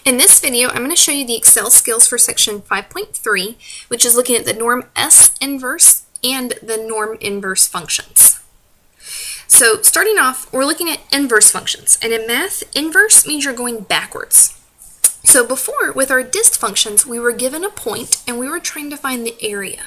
In this video, I'm going to show you the Excel skills for section 5.3, which is looking at the norm S inverse and the norm inverse functions. So starting off, we're looking at inverse functions, and in math, inverse means you're going backwards. So before, with our dist functions, we were given a point and we were trying to find the area.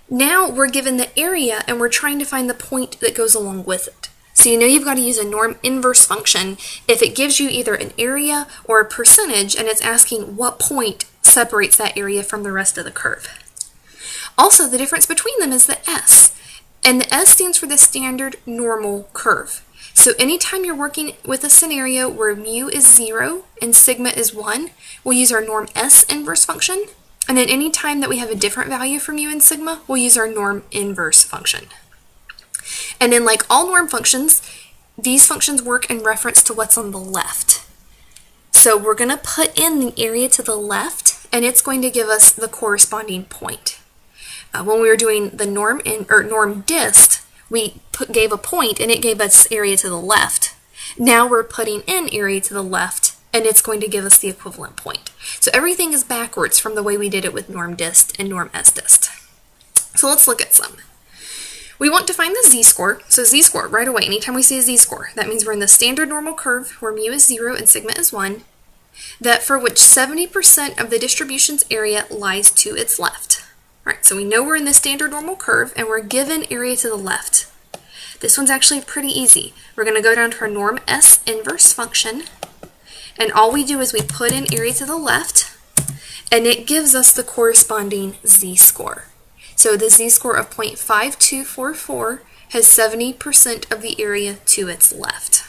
Now we're given the area and we're trying to find the point that goes along with it. So you know you've got to use a norm inverse function if it gives you either an area or a percentage and it's asking what point separates that area from the rest of the curve. Also, the difference between them is the S, and the S stands for the standard normal curve. So anytime you're working with a scenario where mu is 0 and sigma is 1, we'll use our norm S inverse function, and then anytime that we have a different value for mu and sigma, we'll use our norm inverse function. And then, like all norm functions, these functions work in reference to what's on the left. So we're going to put in the area to the left, and it's going to give us the corresponding point. When we were doing the norm dist, we gave a point, and it gave us area to the left. Now we're putting in area to the left, and it's going to give us the equivalent point. So everything is backwards from the way we did it with norm dist and norm S dist. So let's look at some. We want to find the z-score, so z-score right away, anytime we see a z-score, that means we're in the standard normal curve where mu is 0 and sigma is 1, that for which 70% of the distribution's area lies to its left. All right, so we know we're in the standard normal curve and we're given area to the left. This one's actually pretty easy. We're going to go down to our norm S inverse function, and all we do is we put in area to the left, and it gives us the corresponding z-score. So the z-score of 0.5244 has 70% of the area to its left.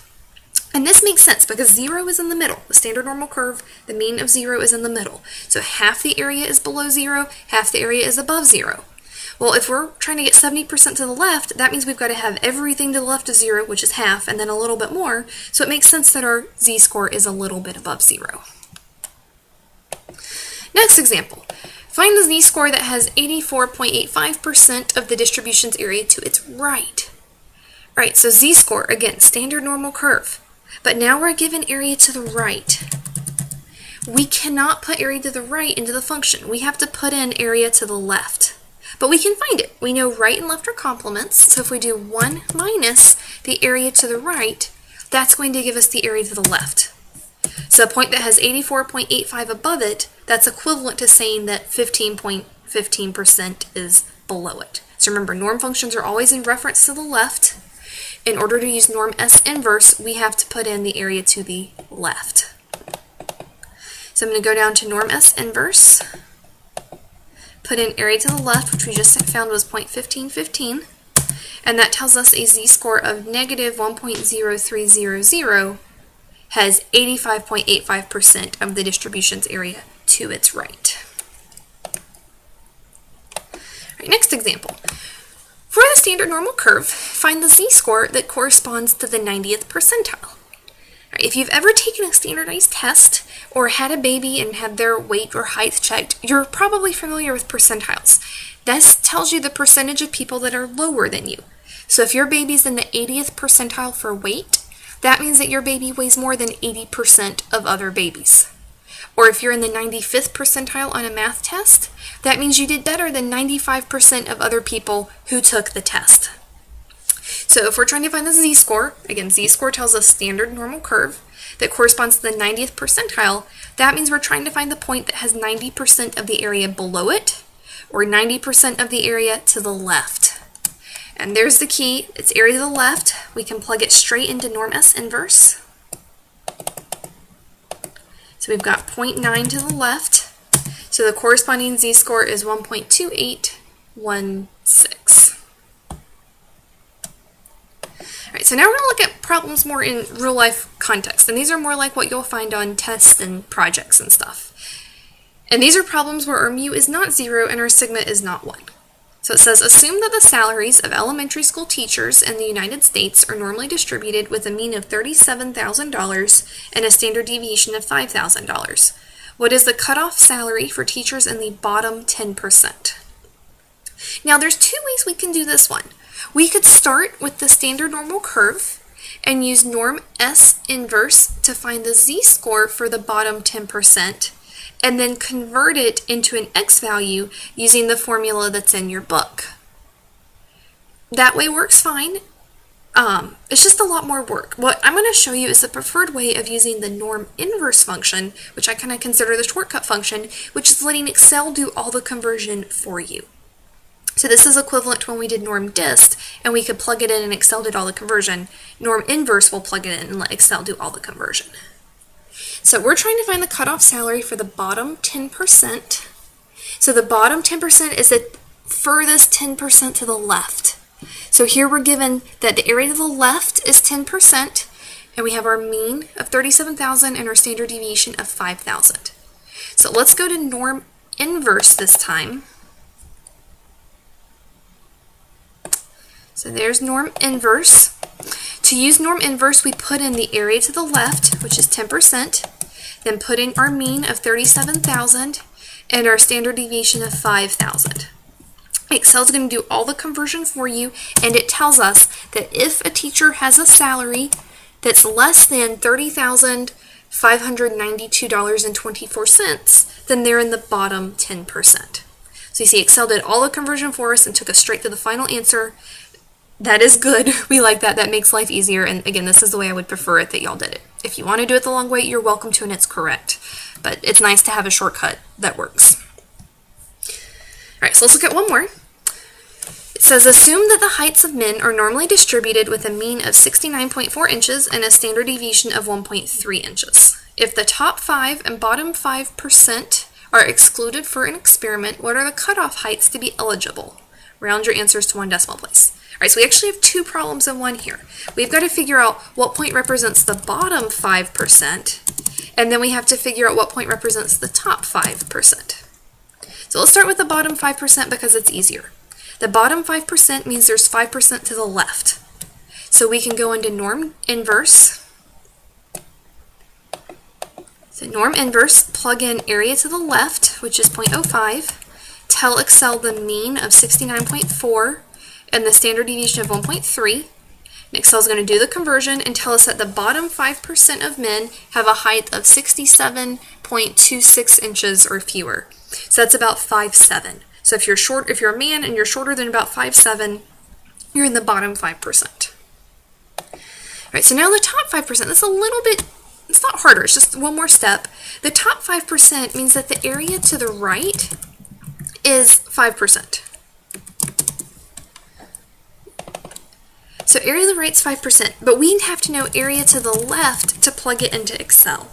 And this makes sense because 0 is in the middle. The standard normal curve, the mean of 0 is in the middle. So half the area is below 0, half the area is above 0. Well, if we're trying to get 70% to the left, that means we've got to have everything to the left of 0, which is half, and then a little bit more. So it makes sense that our z-score is a little bit above 0. Next example. Find the z-score that has 84.85% of the distribution's area to its right. Right, so z-score, again, standard normal curve. But now we're given area to the right. We cannot put area to the right into the function. We have to put in area to the left. But we can find it. We know right and left are complements, so if we do 1 minus the area to the right, that's going to give us the area to the left. So a point that has 84.85 above it, that's equivalent to saying that 15.15% is below it. So remember, norm functions are always in reference to the left. In order to use norm S inverse, we have to put in the area to the left. So I'm going to go down to norm S inverse, put in area to the left, which we just found was 0.1515, and that tells us a z-score of negative 1.0300 has 85.85% of the distribution's area to its right. All right, next example. For the standard normal curve, find the z-score that corresponds to the 90th percentile. All right, if you've ever taken a standardized test or had a baby and had their weight or height checked, you're probably familiar with percentiles. This tells you the percentage of people that are lower than you. So if your baby's in the 80th percentile for weight, that means that your baby weighs more than 80% of other babies. Or if you're in the 95th percentile on a math test, that means you did better than 95% of other people who took the test. So if we're trying to find the z-score, again, z-score tells us standard normal curve that corresponds to the 90th percentile, that means we're trying to find the point that has 90% of the area below it, or 90% of the area to the left. And there's the key, it's area to the left. We can plug it straight into norm S inverse. So we've got 0.9 to the left. So the corresponding z-score is 1.2816. Alright, so now we're going to look at problems more in real life context. And these are more like what you'll find on tests and projects and stuff. And these are problems where our mu is not 0 and our sigma is not 1. So it says, assume that the salaries of elementary school teachers in the United States are normally distributed with a mean of $37,000 and a standard deviation of $5,000. What is the cutoff salary for teachers in the bottom 10%? Now there's two ways we can do this one. We could start with the standard normal curve and use norm S inverse to find the z-score for the bottom 10%, and then convert it into an x value using the formula that's in your book. That way works fine. It's just a lot more work. What I'm going to show you is the preferred way of using the norm inverse function, which I kind of consider the shortcut function, which is letting Excel do all the conversion for you. So this is equivalent to when we did norm dist, and we could plug it in and Excel did all the conversion. Norm inverse will plug it in and let Excel do all the conversion. So we're trying to find the cutoff salary for the bottom 10%. So the bottom 10% is the furthest 10% to the left. So here we're given that the area to the left is 10%, and we have our mean of 37,000 and our standard deviation of 5,000. So let's go to norm inverse this time. So there's norm inverse. To use norm inverse, we put in the area to the left, which is 10%, then put in our mean of 37,000 and our standard deviation of 5,000. Excel is going to do all the conversion for you, and it tells us that if a teacher has a salary that's less than $30,592.24, then they're in the bottom 10%. So you see Excel did all the conversion for us and took us straight to the final answer. That is good. We like that. That makes life easier, and again, this is the way I would prefer it that y'all did it. If you want to do it the long way, you're welcome to, and it's correct. But it's nice to have a shortcut that works. Alright, so let's look at one more. It says, assume that the heights of men are normally distributed with a mean of 69.4 inches and a standard deviation of 1.3 inches. If the top 5 and bottom 5% are excluded for an experiment, what are the cutoff heights to be eligible? Round your answers to one decimal place. Alright, so we actually have two problems in one here. We've got to figure out what point represents the bottom 5%, and then we have to figure out what point represents the top 5%. So let's start with the bottom 5% because it's easier. The bottom 5% means there's 5% to the left. So we can go into norm inverse. So norm inverse, plug in area to the left, which is 0.05. Tell Excel the mean of 69.4 and the standard deviation of 1.3. And Excel is going to do the conversion and tell us that the bottom 5% of men have a height of 67.26 inches or fewer. So that's about 5'7". So if you're a man and you're shorter than about 5'7", you're in the bottom 5%. Alright, so now the top 5%, that's a little bit, it's not harder, it's just one more step. The top 5% means that the area to the right is 5%. So area to the right is 5%, but we have to know area to the left to plug it into Excel.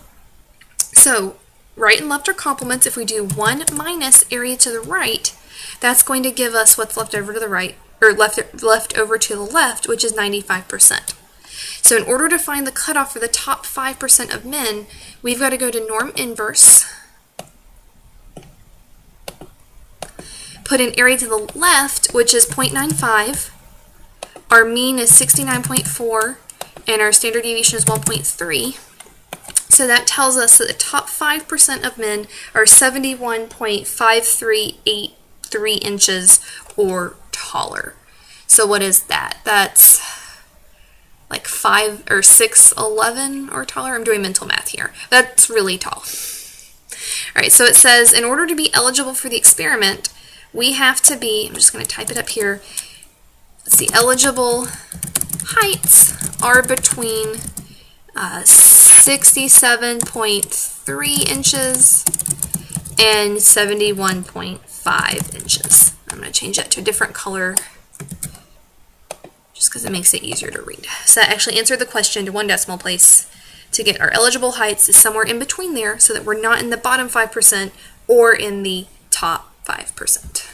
So right and left are complements. If we do 1 minus area to the right, that's going to give us what's left over to the right, or left over to the left, which is 95%. So in order to find the cutoff for the top 5% of men, we've got to go to norm inverse, put in area to the left, which is 0.95, our mean is 69.4, and our standard deviation is 1.3. So that tells us that the top 5% of men are 71.5383 inches or taller. So what is that? That's like 5 or 6'11" or taller. I'm doing mental math here. That's really tall. All right, so it says in order to be eligible for the experiment, we have to be, I'm just going to type it up here. Let's see, eligible heights are between 67.3 inches and 71.5 inches. I'm going to change that to a different color just because it makes it easier to read. So that actually answered the question to one decimal place. To get our eligible heights is somewhere in between there so that we're not in the bottom 5% or in the top 5%.